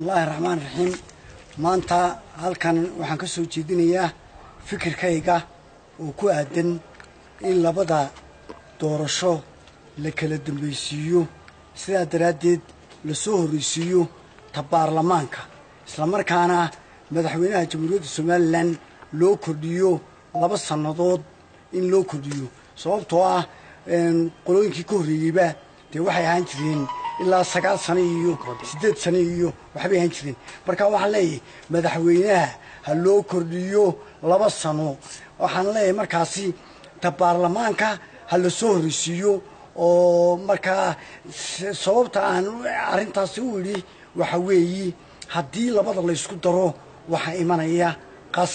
الله الرحمن الرحيم maanta halkan waxaan ka soo jeedinayaa fikirkayga oo ku aadan in labada doorasho la kala dambaysiiyo sida daraadeed la soo horeysiiyo ta baarlamaanka isla markaana madaxweynaha jamhuuriyadda Soomaaliland loo kordhiyo 2 sanadood in loo kordhiyo sababtoo ah qolooyinkii ka horeeyayba waxay ahaan jireen ilaa 9 sano iyo 8 sano iyo waxbay ahaan jireen marka waxaan leeyahay madaxweynaha ha loo kordhiyo 2 sano waxaan leeyahay markaasi ta baarlamaanka ha la soo horeysiiyo oo marka sababta aan arintaasi u yiri waxa weeyi hadii labada la isku daro waxa imanaya qas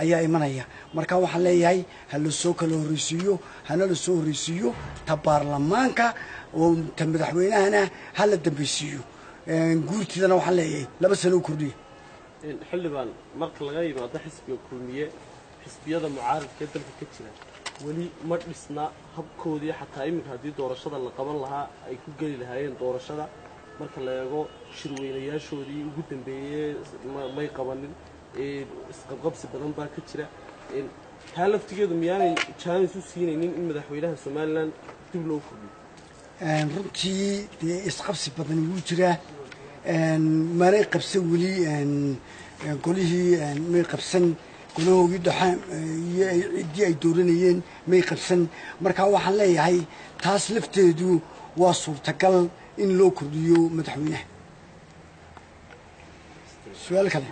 ayaa imanaya marka waxaan leeyahay ha la soo kala horeysiiyo hana la soo horeysiiyo ta baarlamaanka oo ta madaxweynahana hala dambaysiiyo guurtidana waxaan leeyahay 2 sano kordhiyo xildhibaan marka laga yimaado xisbiga kulmiye xisbiyada mucaaradka dalka ka jira wali ma dhisna habkoodii xataa iminka hadii doorashada la qaban lahaa ay ku gali lahaayeen doorashada marka la eego shirweynayaashoodii ugu dambeeyay may qabanin isqabqabsi badan baa ka jira halaftigeedu miyaanay chance u siinaynin in madaxweynaha Soomaaliland dib loo kordhiyo runtii isqabsi badan wuu jiraa maray qabsan wali golihii may qabsan golahoogii dhaxan iyo cidii ay dooranayeen may qabsan marka waxaan leeyahay taas lafteedu waa suurtagal in loo kordhiyo madaxweynaha su'aal kale